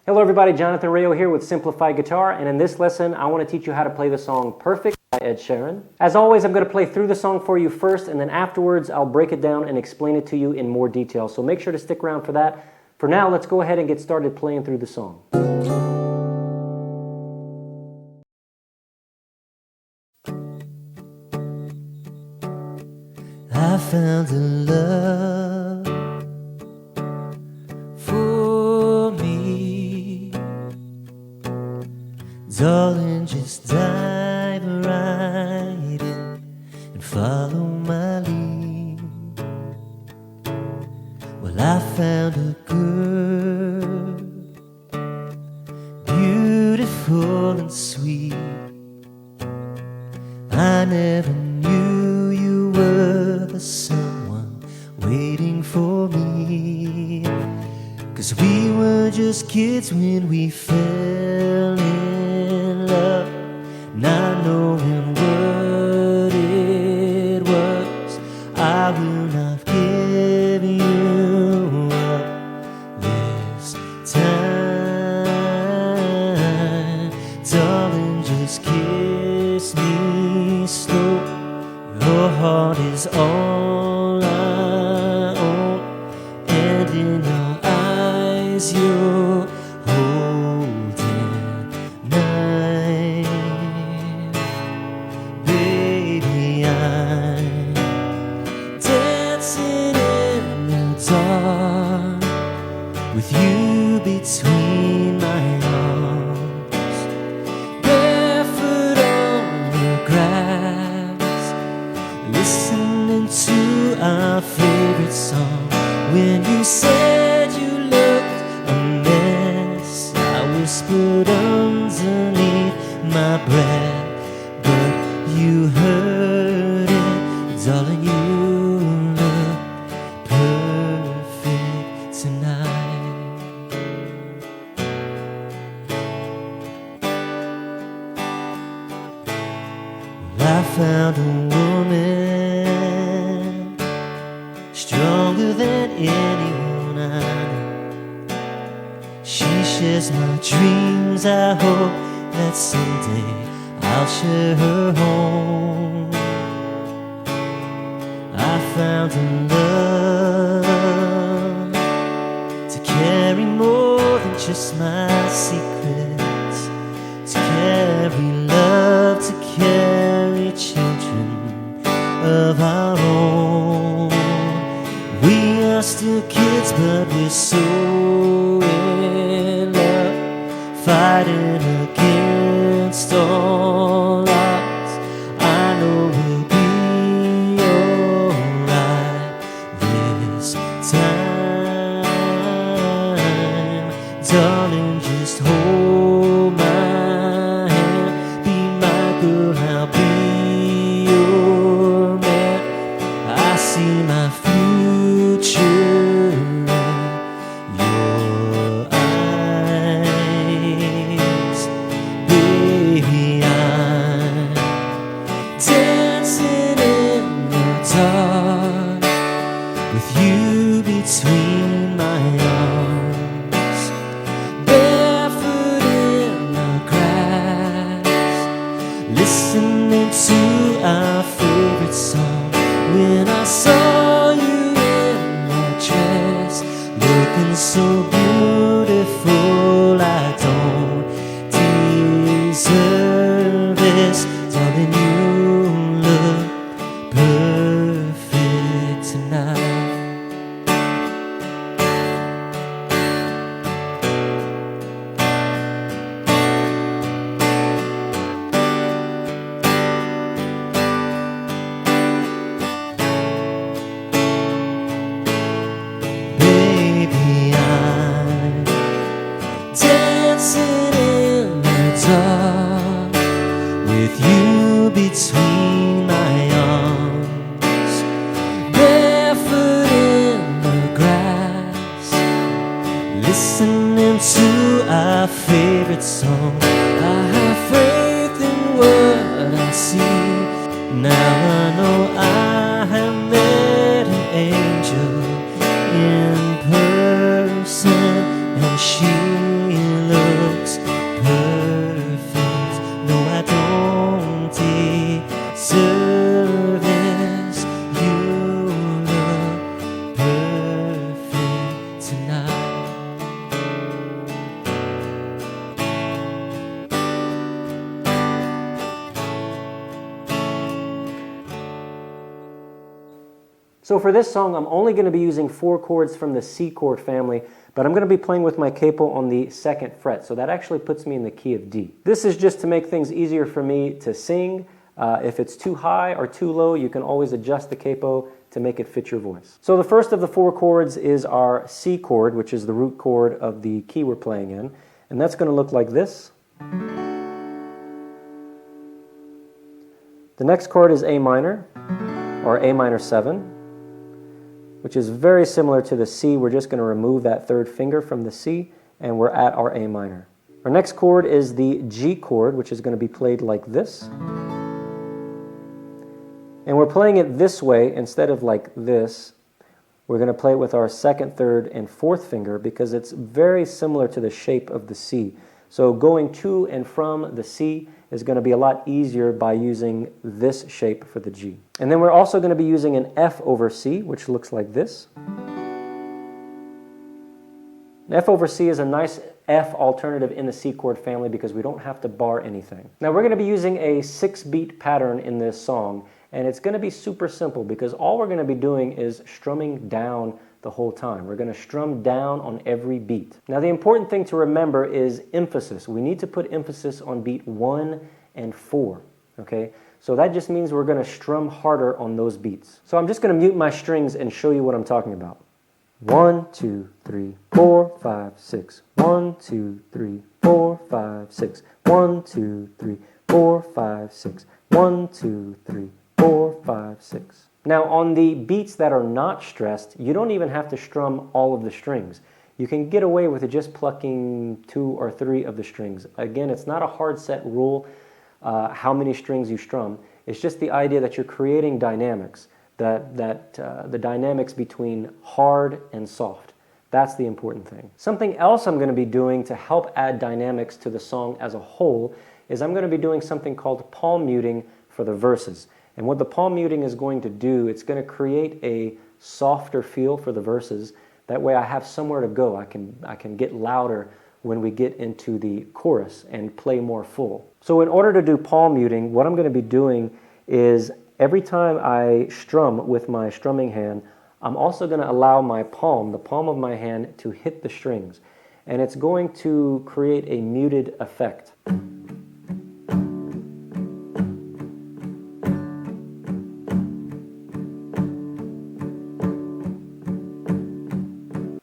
Hello everybody, Jonathan Rayo here with Simplified Guitar, and in this lesson I want to teach you how to play the song Perfect by Ed Sheeran. As always, I'm going to play through the song for you first, and then afterwards I'll break it down and explain it to you in more detail, so make sure to stick around for that. For now, let's go ahead and get started playing through the song. I found a love for me, darling, just dive right in and follow my lead. Well, I found a girl, beautiful and sweet. I never knew you were the someone waiting for me, 'cause we were just kids when we fell in love, not knowing what it was. I will not give you up this time, darling, just kiss me slow. Your heart is all I own, and in your eyes you're holding mine. Baby, I'm dancing in the dark with you between my arms, barefoot on the grass, listening to our favorite song. When you said you looked a mess, I whispered underneath my breath, but you heard it, darling, you look perfect tonight. Well, I found a woman stronger than anyone I know. She shares my dreams. I hope that someday I'll share her home. I found a love to carry more than just my secrets, to carry love, to carry children of our own. We are still kids, but we're so in love, fighting against all odds. I know we'll be alright this time, darling, just hold my hand, be my girl, I'll be your man. I see my future in your eyes. Baby, I'm dancing in the dark with you between my arms, barefoot in the grass, listening to our favorite song. When I saw you in that dress, looking so beautiful, I don't deserve this, darling, you look perfect tonight. Baby, I'm dancing in the dark with you between my arms, barefoot in the grass, listening to our favorite song. I have faith in what I see. Now I know I have met an angel in person, and she So for this song, I'm only going to be using 4 chords from the C chord family, but I'm going to be playing with my capo on the 2nd fret, so that actually puts me in the key of D. This is just to make things easier for me to sing. If it's too high or too low, you can always adjust the capo to make it fit your voice. So the first of the 4 chords is our C chord, which is the root chord of the key we're playing in, and that's going to look like this. The next chord is A minor, or A minor 7, which is very similar to the C. We're just going to remove that 3rd finger from the C, and we're at our A minor. Our next chord is the G chord, which is going to be played like this. And we're playing it this way instead of like this. We're going to play it with our 2nd, 3rd, and 4th finger because it's very similar to the shape of the C. So going to and from the C is going to be a lot easier by using this shape for the G. And then we're also going to be using an F over C, which looks like this. An F over C is a nice F alternative in the C chord family because we don't have to bar anything. Now we're going to be using a 6-beat pattern in this song, and it's going to be super simple because all we're going to be doing is strumming down the whole time. We're going to strum down on every beat. Now the important thing to remember is emphasis. We need to put emphasis on beat 1 and 4, okay? So that just means we're going to strum harder on those beats. So I'm just going to mute my strings and show you what I'm talking about. 1, 2, 3, 4, 5, 6. 1, 2, 3, 4, 5, 6. 1, 2, 3, 4, 5, 6. 1, 2, 3, 4, 5, 6. Now on the beats that are not stressed, you don't even have to strum all of the strings. You can get away with just plucking 2 or 3 of the strings. Again, it's not a hard set rule how many strings you strum. It's just the idea that you're creating dynamics, the dynamics between hard and soft. That's the important thing. Something else I'm going to be doing to help add dynamics to the song as a whole is I'm going to be doing something called palm muting for the verses. And what the palm muting is going to do, it's going to create a softer feel for the verses. That way I have somewhere to go. I can get louder when we get into the chorus and play more full. So in order to do palm muting, what I'm going to be doing is every time I strum with my strumming hand, I'm also going to allow my palm, the palm of my hand, to hit the strings. And it's going to create a muted effect.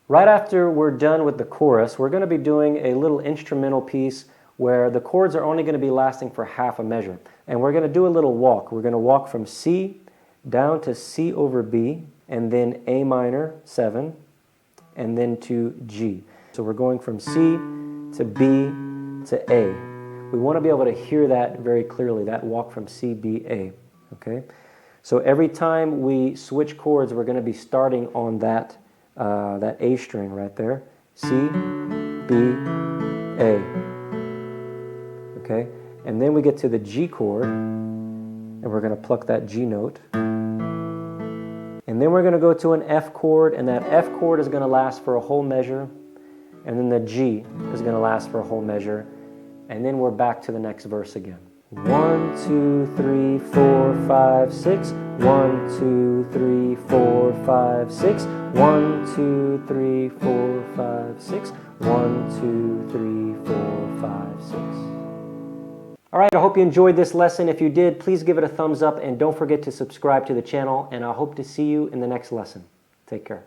Right after we're done with the chorus, we're going to be doing a little instrumental piece where the chords are only going to be lasting for half a measure. And we're going to do a little walk. We're going to walk from C down to C over B, and then A minor, 7, and then to G. So we're going from C to B to A. We want to be able to hear that very clearly, that walk from C, B, A. Okay? So every time we switch chords, we're going to be starting on that A string right there. C, B, A. Okay? And then we get to the G chord, and we're going to pluck that G note. And then we're going to go to an F chord, and that F chord is going to last for a whole measure. And then the G is going to last for a whole measure. And then we're back to the next verse again. 1, 2, 3, 4, 5, 6. 1, 2, 3, 4, 5, 6. 1, 2, 3, 4, 5, 6. 1, 2, 3, 4, 5, 6. All right, I hope you enjoyed this lesson. If you did, please give it a thumbs up and don't forget to subscribe to the channel, and I hope to see you in the next lesson. Take care.